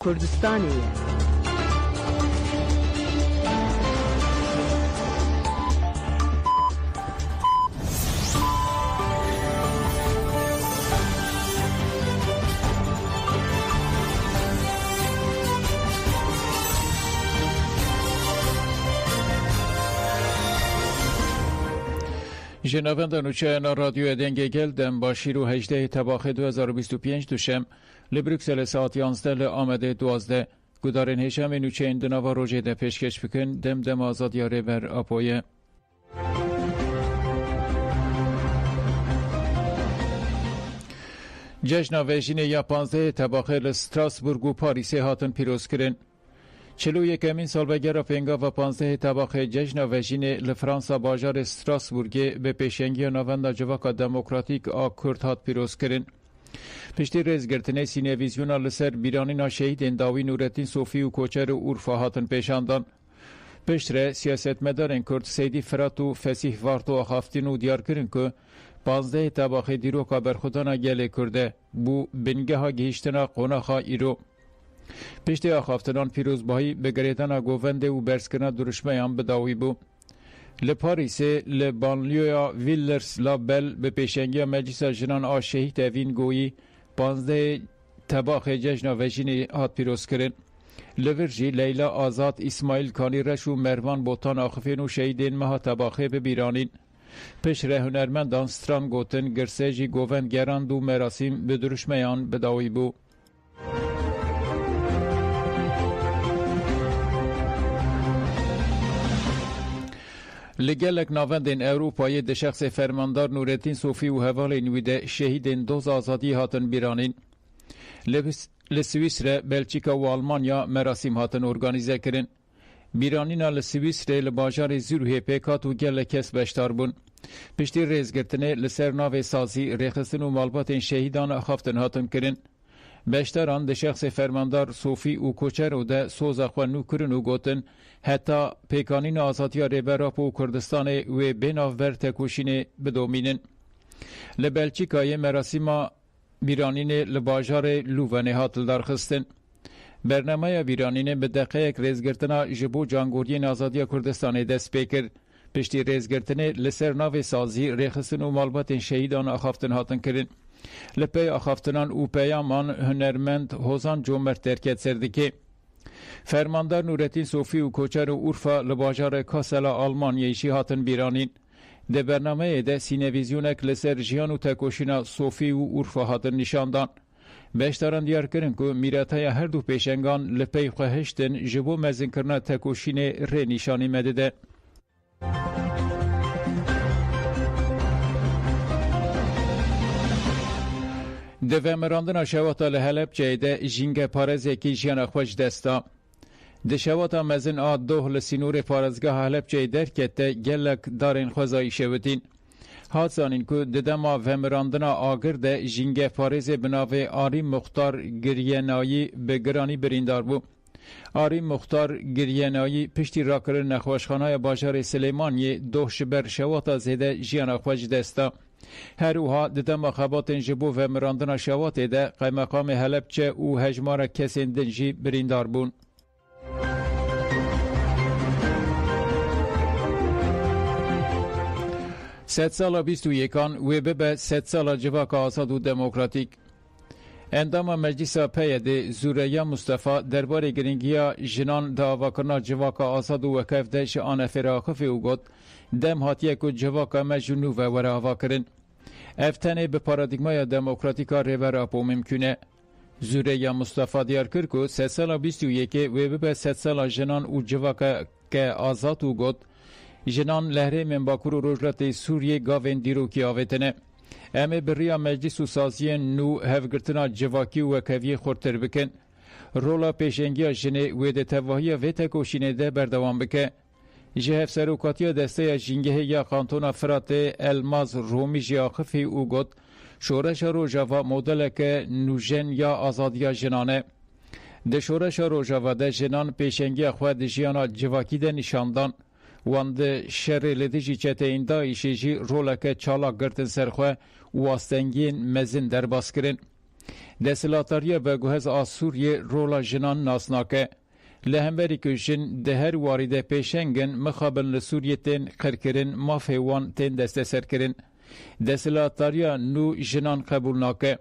کردستانی جنابندان و چه رادیو دنگ گل دم با شیرو 18 تباخ 2025 دوشم لبروکسل ساعت 11 آمده 12 گدارن هشم نوچه اندنا و روژه ده پیشکش بکن دم آزادیاره بر آپویه. جشن ویژین یا 15 تباخ لستراسبورگ و پاریس هاتن پیروز کرن. 41 سالگرد پنگا و 15 تباخ جشن ویژین لفرانسا باجار استراسبورگ به پیشنگی نواندا جواکا دموکراتیک آ کرد هات پیروز کرن. پشتی رزگرتنه سینویزیونا لسر بیرانینا شهید انداوی نورتین صوفی و کوچر و اورفا هاتن پیشاندان. پشتره سیاست مدارن کرد سیدی فرات و فسیح وارتو آخافتین و دیار کرن که 15 تباخ دیروکا برخودانا گله کرده بو بنگه ها گهشتنا قوناخا ایرو. پشتی آخافتنان پیروزبایی به گریدان گوونده و برسکرنا درشمهان بداوی بو. لپاریس لبانلیویا ویلرس لابل به پیشنگی مجلس جنان آ شهید اوین گویی 15 تباخ جشن ویژین هات پیروز کرن. لورجی لیلا آزاد اسماعیل کانی رش و مروان بوتان آخفین و شهیدین مها تباخه به بیرانین. پشره هنرمندان ستران گوتن گرسیجی گووند گراند و مراسم به درشمهان بداوی بو. لگلک نواندین اروپایی ده شخص فرماندار نورتین صوفی و حوال نویده شهیدین دوز آزادی هاتن بیرانین. لسویسره، بلژیکا و آلمانیا مراسم هاتن ارگانیزه کرن. بیرانینا لسویسره لباجار زیروه پیکات و گلک کس بشتار بون. پشتی ریزگرتنه لسر ناو سازی ریخستن و مالبات شهیدان اخافتن هاتن کرن. بشتران ده شخص فرماندار صوفی و کوچر و ده سوز اخوانو کرن و گوتن حتی پیکانین آزادی ریبراپ و کردستان و بیناور تکوشین بدومینن. لبلچیکای مراسم بیرانین لباجار لوونه هاتل درخستن. برنامه بیرانین به دقیق ریزگرتنا جبو جانگورین آزادی کردستان دست پیکر. پشتی ریزگرتنه لسر ناو سازی ریخستن و مالبات شهیدان اخافتن هاتن کرن. لپی آخافتنان او پیامان هنرمند حوزان جومرت درکت سردکی. فرماندار نورتین صوفی و کوچر و اورفا لباجار کاسلا آلمانیایشی هاتن بیرانین. ده برنامه ده سینویزیونک لسر جیان و تکوشینا صوفی و اورفا هاتن نشاندان. بشتران دیار کرن که میراتای هر دو پیشنگان لپی خواهشتن جبو مزن کرنا تکوشین ری نشانی مدده. دوامراندن شواتا لحلب جایده جینگ پارزه کی جیان خوش دستا. ده شواتا مزن آد دوه لسینور پارزگاه حلب جایده کته گلک دارین خوزایی شوتین. حادثانین که ددما وامراندن آگر ده جینگ پارزه بناوه آریم مختار گریانایی به گرانی بریندار بو. آریم مختار گریانایی پشتی راکر نخوشخانه باجار سلیمانی دوه شبر شواتا زیده جیان خوش دستا. هر اوها ددم خبات جبو و مراندن شوات ده قیمقام حلبچه و هجمار کسین دنجی بریندار بون. ست سال 21 و به 100 سال جواک آزاد و دموکراتیک. اندام مجلس پیاده زوریا مصطفی درباره گرینگیا جنان دعوا کرنا جواک آزاد و وکف ده شان فراخف او گفت دم هاتیه که جواک مجنو و وراوا کرن. افتنه به پارادیگمای دموکراتیکا ریوراپو ممکنه. زوریا مصطفی دیار کرد که 3 سال 21 و به 100 سال جنان و جواک که آزاد او گفت جنان لهره من باکور و روجلت سوریه گاوین دیروکی آویتنه. امه بریا مجلس و سازی نو هفگرتنا جواکی و وکوی خورتر بکن. رولا پیشنگی جنه و ده تواهی و تکوشینه ده بردوان بکن. جهف سروکاتی دسته جنگه یا کانتونا فرات الماز رومی جیاخفی او گد شورش روژاوا مدل که نوژن یا آزادیا جنانه. ده شورش روژاوا ده جنان پیشنگی خود جیانا جواکی ده نشاندان وند شر لدیجی چته این دایشی رولا که چالا گرتن سرخواه واستنگین مزین در باس کرن. دستلاتاریا و گوهز آسوریه رولا جنان ناسناکه. لهمبری که جن ده هر وارده پیشنگن مخابل لسوریه تین خرکرین مافیوان تین دست سر کرن. دستلاتاریا نو جنان قبول ناکه.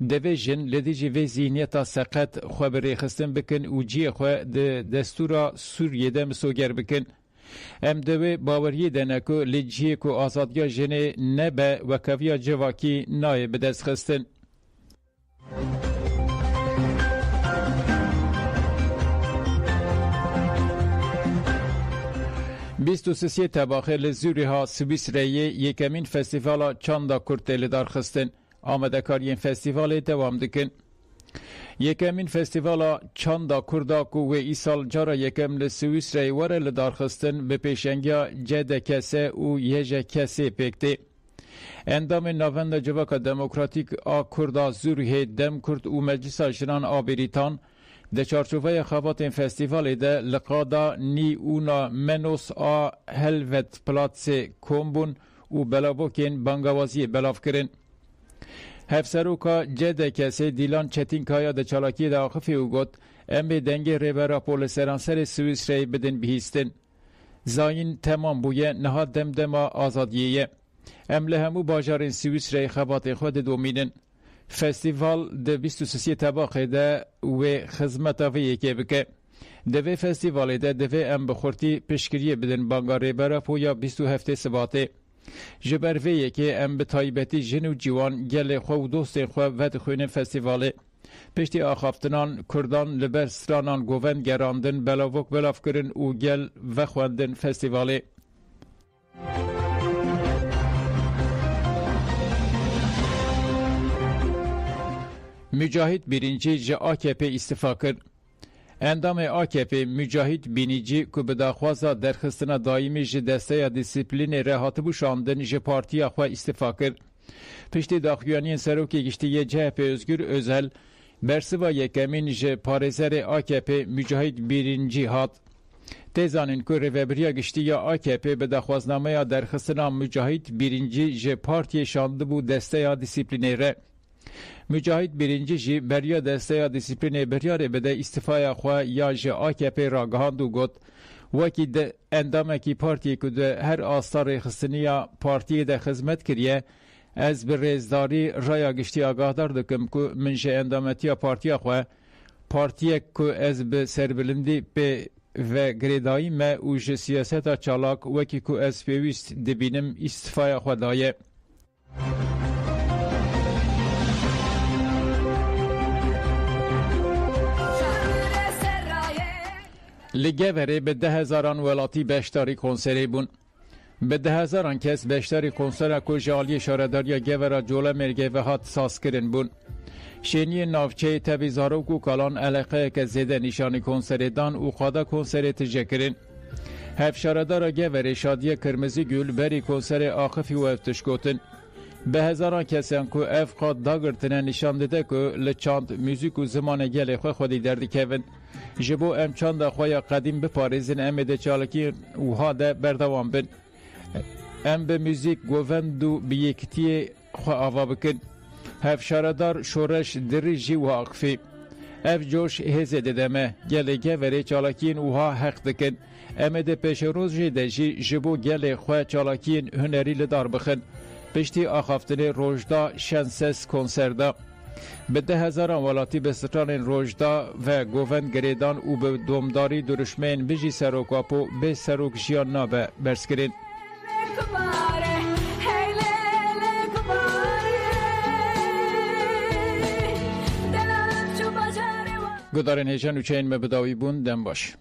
دوی جن لدیجی وی زینیتا سقط خواه بری خستن بکن و جی خواه ده دستورا سوریه ده مسوگر بکن. ام دوی باوریه دنکو لجیه که آزادیا جنه نبه و کویا جواکی نای بدست خستن. بیست و سیه تباخه لزوری ها سویس ریه یکمین فستیوالا چاندا کرد لدار خستن. آمده کارین فستیوال دوام دکن. یکمین فستیوالا چاندا کردا کو و ای سال جارا یکم لسویس ری وره لدار خستن به پیشنگیا جد کسه و یجه کسه پکته. اندام نوند جواک دموکراتیک آ کردا زوریه دم کرد و مجلس جنان آبریتان ده چارچوبه خوابات این فستیوال ده لقادا نی اونا منوس آ هلوت پلاتس کومبون و بلاوکین بانگوازی بلاف کرن. هفسروکا جد کسی دیلان چتین کایا ده چالاکی ده آخفی او گوت ام به دنگ ریبرا پول سرانسر سویس ری بدن بهیستن. زاین تمام بویه نهاد دمدما آزادیه. ام لهمو باجارین سویس ری خبات خود دومینن. فستیوال ده 23 تباخه ده و خدمت وی که بکه. دوی فستیوال ده دوی ام بخورتی پشکریه بدن بانگا ریبرا پویا 27 سباته. جبر ویه که ام به تایبتی جن و جوان گل خو و دوست خو ود خوین فستیواله. پشتی آخافتنان کردان لبر سترانان گوون گراندن بلاوک بلاف کرن و گل و خواندن فستیواله. مجاهد birinci جه AKP استفا کرد. اندام AKP مجاهد بینیجی که به داخوازا درخستنا دائمی جه دسته یا دیسیپلین رهاتبو شاندن جه پارتی اخوا استفا کرد. پشتی داخویانین سروکی گشتی CHP özgür özel برسوا یکمین جه پارزر AKP مجاهد birinci هات. تیزانین که روبریا گشتی یا AKP به داخوازنامه یا درخستنا مجاهد birinci جه پارتی شانده بو دسته یا دیسیپلین ره. مجاهد birinci جی بریا دسته یا دیسیپلین بریاره بده استفای خواه یا جه AKP را گهاندو گوت وکی ده اندامه کی پارتی که ده هر آستار خستنی پارتی ده خدمت کریه از به ریزداری رای گشتی آگاهدار دکم که منشه اندامتی پارتی خواه پارتی که از به سربلندی به و گریدایی ما و جه سیاست چالاک وکی که از پیویست دبینم استفای خواه دایه. لگوره به 10,000 ولاتی بشتاری کنسری بون. به 10,000 کس بشتاری کنسر که جالی شارداریا گوره جوله مرگه و هات ساس کرن بون. شینی نافچه تبیزارو کو کالان علاقه که زیده نشانی کنسری دان و خواده کنسری تجه کرن. هف شاردارا گوره شادی کرمزی گل بری کنسر آخفی و افتش گوتن. به هزاران کسان که اف خود داگرتنه نشان داده که لچاند موزیک و زمان گل خودی دردی کهون. جبو ام چند خواه قدیم بپارزن ام ده چالکی و ها ده بردوان بن. ام به موزیک گووند و بیکتی خواه آوا بکن. هف شاردار شورش دریجی و آقفی. اف جوش هزه ددمه گلگه وری چالکین و ها حق دکن. ام ده پیش روز جده جبو گل خواه چالکین هنری لدار بخن. پشتی آخافتن روژدا شنسس کنسردا. به 10,000 ولاتی به ستان روژدا و گووند گریدان و به دومداری درشمین بجی سروکاپو به سروک جیان نابه برس کرین. گدارن هیچن و چین مبداوی بون دم باش.